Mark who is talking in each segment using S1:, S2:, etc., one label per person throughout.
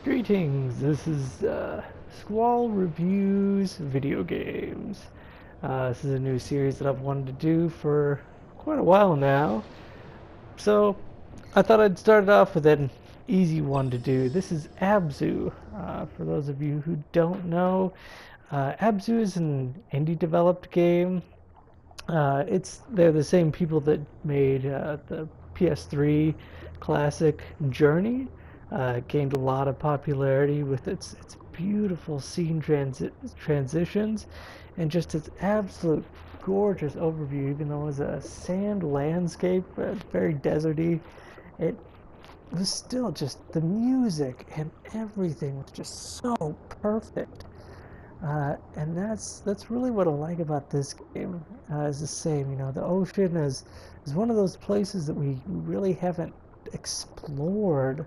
S1: Greetings, this is Squall Reviews Video Games. This is a new series that I've wanted to do for quite a while now. So I thought I'd start it off with an easy one to do. This is Abzu. For those of you who don't know, Abzu is an indie developed game. They're the same people that made the PS3 classic Journey. Gained a lot of popularity with its beautiful scene transitions and just its absolute gorgeous overview. Even though it was a sand landscape, very deserty, it was still just the music and everything was just so perfect. And that's really what I like about this game. Is the same, the ocean is one of those places that we really haven't explored.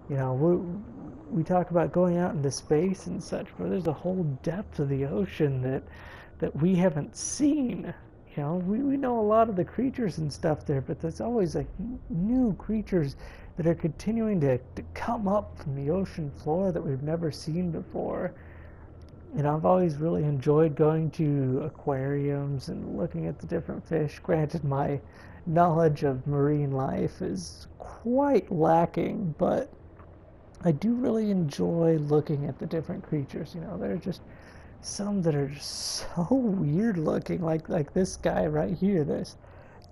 S1: We talk about going out into space and such, but there's a whole depth of the ocean that we haven't seen. We know a lot of the creatures and stuff there, but there's always like new creatures that are continuing to come up from the ocean floor that we've never seen before. I've always really enjoyed going to aquariums and looking at the different fish. Granted, my knowledge of marine life is quite lacking, but I do really enjoy looking at the different creatures. There are just some that are just so weird looking, like this guy right here, this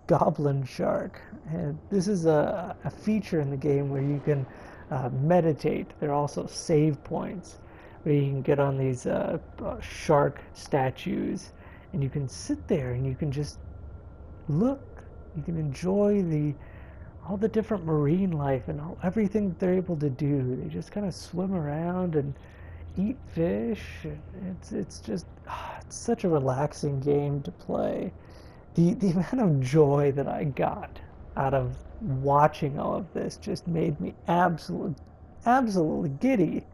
S1: goblin shark. And this is a feature in the game where you can meditate. There are also save points where you can get on these shark statues and you can sit there and you can just look. You can enjoy all the different marine life and everything that they're able to do. They just kind of swim around and eat fish. It's just it's such a relaxing game to play. The amount of joy that I got out of watching all of this just made me absolutely giddy.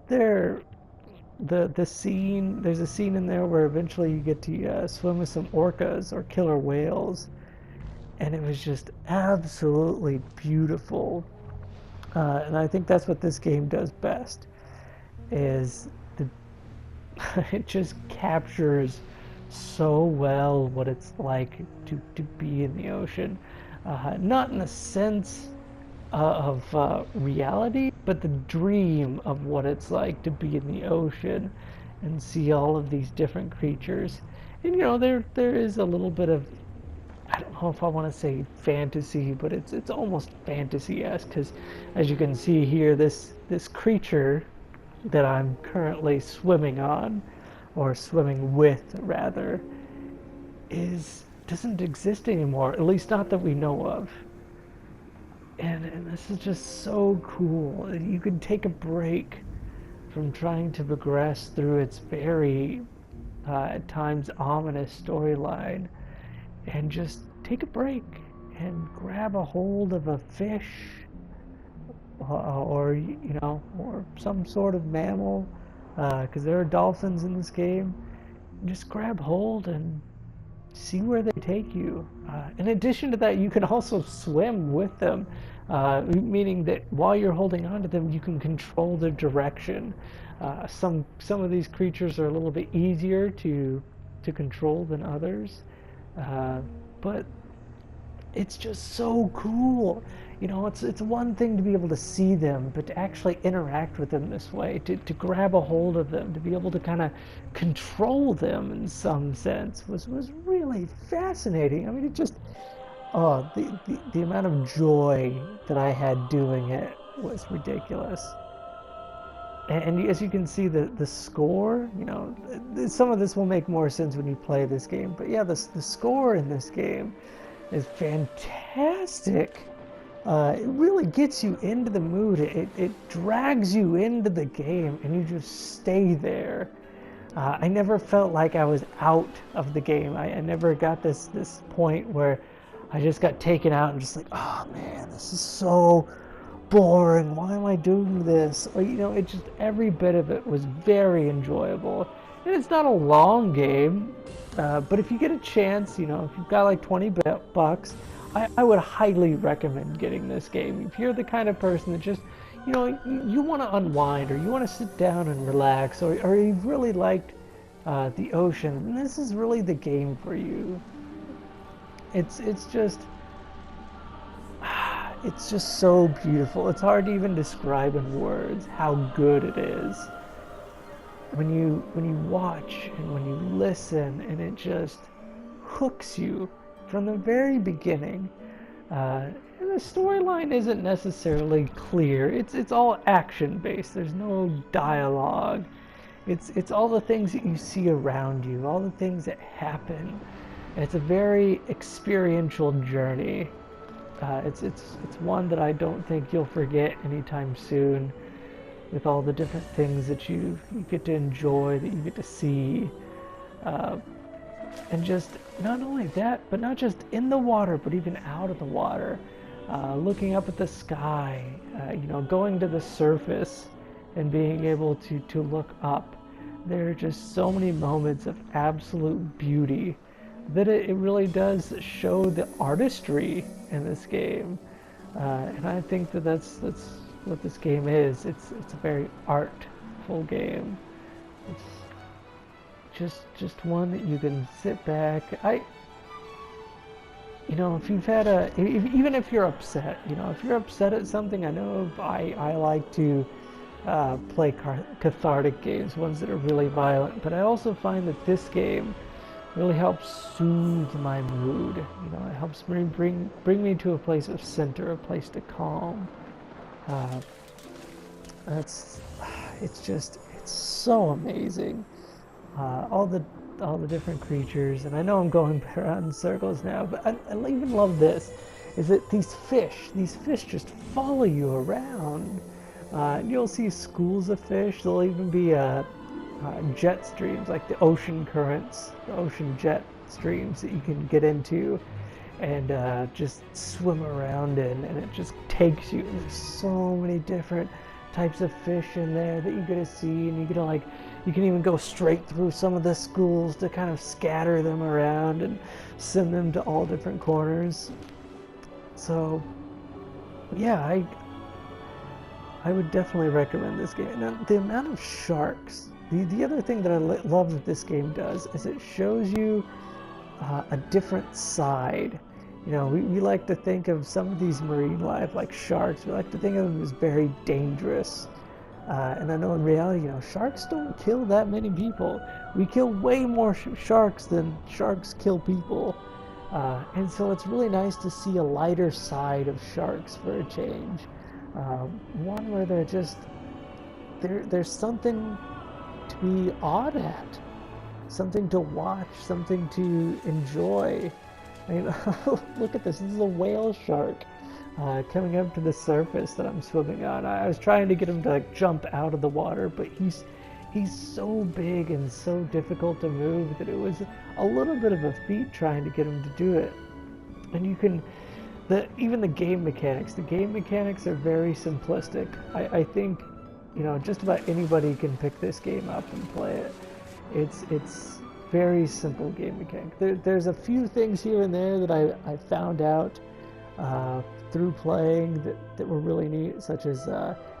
S1: There's a scene in there where eventually you get to swim with some orcas or killer whales, and it was just absolutely beautiful. And I think that's what this game does best, is it just captures so well what it's like to be in the ocean. Not in the sense of reality, but the dream of what it's like to be in the ocean and see all of these different creatures. And there is a little bit of, I don't know if I want to say fantasy, but it's almost fantasy-esque, because as you can see here, this creature that I'm currently swimming on, or swimming with rather, doesn't exist anymore, at least not that we know of. And this is just so cool. You can take a break from trying to progress through its very, at times, ominous storyline, and just take a break and grab a hold of a fish, or some sort of mammal, because there are dolphins in this game. Just grab hold and see where they take you. In addition to that, you can also swim with them, meaning that while you're holding on to them, you can control their direction. Some of these creatures are a little bit easier to control than others, but it's just so cool. It's one thing to be able to see them, but to actually interact with them this way, to grab a hold of them, to be able to kind of control them in some sense was really fascinating. I mean, it just, the amount of joy that I had doing it was ridiculous. And as you can see, the score, some of this will make more sense when you play this game, but yeah, the score in this game is fantastic. It really gets you into the mood. It drags you into the game, and you just stay there. I never felt like I was out of the game. I never got this point where I just got taken out and just like, oh man, this is so boring. Why am I doing this? Or it just, every bit of it was very enjoyable. And it's not a long game, but if you get a chance, if you've got like 20 bucks, I would highly recommend getting this game. If you're the kind of person that just, you know, you want to unwind, or you want to sit down and relax, or you really liked the ocean, and this is really the game for you. It's just it's just so beautiful. It's hard to even describe in words how good it is. When you watch and when you listen, and it just hooks you from the very beginning. And the storyline isn't necessarily clear. It's all action based. There's no dialogue. It's all the things that you see around you, all the things that happen. And it's a very experiential journey. It's one that I don't think you'll forget anytime soon, with all the different things that you get to enjoy, that you get to see. And just not only that, but not just in the water, but even out of the water. Looking up at the sky, you know, going to the surface and being able to look up. There are just so many moments of absolute beauty that it really does show the artistry in this game. And I think that's what this game is. It's a very artful game. It's just one that you can sit back. You know, if you've had even if you're upset, you know, if you're upset at something, I know I like to play cathartic games, ones that are really violent, but I also find that this game really helps soothe my mood. You know, it helps me bring me to a place of center, a place to calm. It's so amazing. All the different creatures, and I know I'm going around in circles now, but I even love this, is that these fish just follow you around. You'll see schools of fish. There'll even be jet streams, like the ocean currents, the ocean jet streams that you can get into and just swim around in, and it just takes you. There's so many different types of fish in there that you get to see, and you get to you can even go straight through some of the schools to kind of scatter them around and send them to all different corners. So yeah, I would definitely recommend this game. Now, the amount of sharks, the other thing that I love that this game does is it shows you a different side. You know, we like to think of some of these marine life, like sharks, we like to think of them as very dangerous. And I know in reality, you know, sharks don't kill that many people. We kill way more sharks than sharks kill people. And so it's really nice to see a lighter side of sharks for a change. One where they're just, there's something to be awed at, something to watch, something to enjoy. I mean, look at this. This is a whale shark coming up to the surface that I'm swimming on. I was trying to get him to jump out of the water, but he's so big and so difficult to move that it was a little bit of a feat trying to get him to do it. And you can, even the game mechanics are very simplistic. I think, you know, just about anybody can pick this game up and play it. It's very simple game mechanic. There's a few things here and there that I found out through playing that were really neat, such as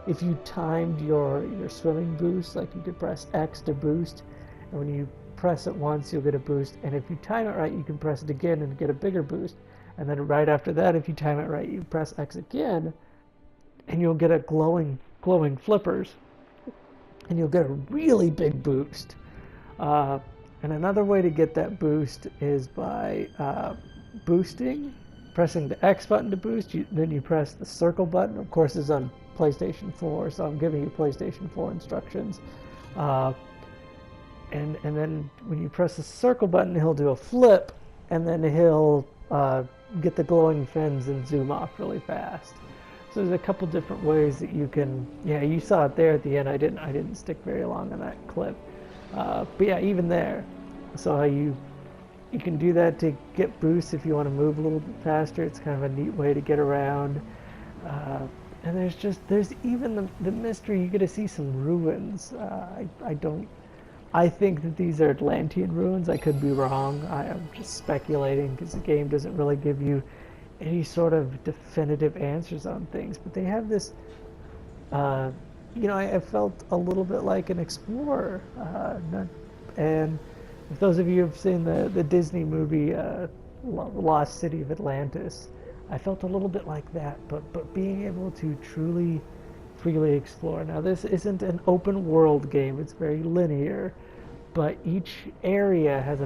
S1: if you timed your swimming boost, like you could press X to boost, and when you press it once you'll get a boost, and if you time it right you can press it again and get a bigger boost, and then right after that, if you time it right, you press X again and you'll get a glowing flippers, and you'll get a really big boost. And another way to get that boost is by pressing the X button to boost. Then you press the circle button. Of course, it's on PlayStation 4, so I'm giving you PlayStation 4 instructions. And then when you press the circle button, he'll do a flip, and then he'll get the glowing fins and zoom off really fast. So there's a couple different ways that you can. Yeah, you saw it there at the end. I didn't stick very long on that clip. But yeah, even there. So you can do that to get boosts if you want to move a little bit faster. It's kind of a neat way to get around. And there's even the mystery. You get to see some ruins. I think that these are Atlantean ruins. I could be wrong. I'm just speculating because the game doesn't really give you any sort of definitive answers on things. But they have this Uh, you know, I felt a little bit like an explorer. And if those of you have seen the Disney movie Lost City of Atlantis, I felt a little bit like that, but being able to truly freely explore. Now, this isn't an open world game, it's very linear, but each area has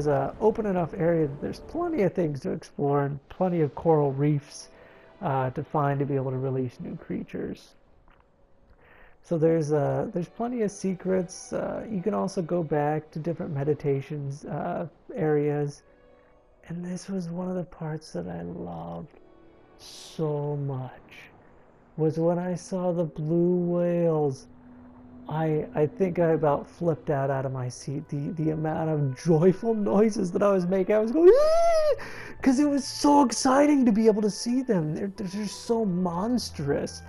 S1: a open enough area that there's plenty of things to explore and plenty of coral reefs to find to be able to release new creatures. So there's plenty of secrets. You can also go back to different meditations areas, and this was one of the parts that I loved so much. Was when I saw the blue whales. I think I about flipped out of my seat. The amount of joyful noises that I was making. I was going, because it was so exciting to be able to see them. They're just so monstrous.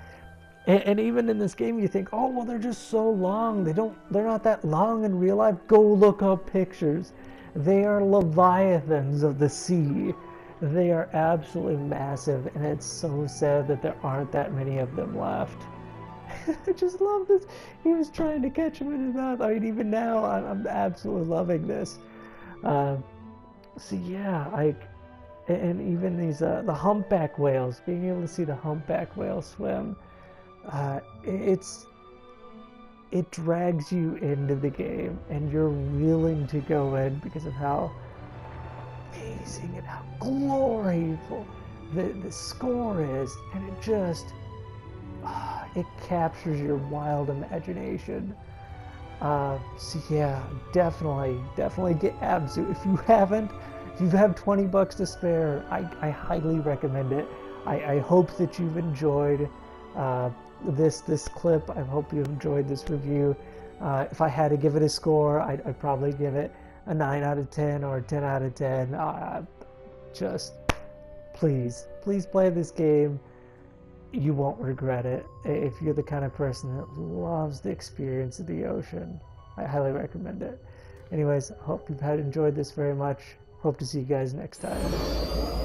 S1: And even in this game, you think, oh well, they're just so long. They're not that long in real life. Go look up pictures. They are leviathans of the sea. They are absolutely massive, and it's so sad that there aren't that many of them left. I just love this. He was trying to catch him in his mouth. I mean, even now, I'm absolutely loving this. So yeah, and even these the humpback whales, being able to see the humpback whale swim, it drags you into the game, and you're willing to go in because of how amazing and how glorious the score is, and it just it captures your wild imagination. So yeah, definitely get Abzu. If you haven't, if you have 20 bucks to spare, I highly recommend it. I hope that you've enjoyed this clip. I hope you've enjoyed this review. If I had to give it a score, I'd probably give it a 9 out of 10 or a 10 out of 10. Just please play this game. You won't regret it. If you're the kind of person that loves the experience of the ocean, I highly recommend it. Anyways, hope you've enjoyed this very much. Hope to see you guys next time.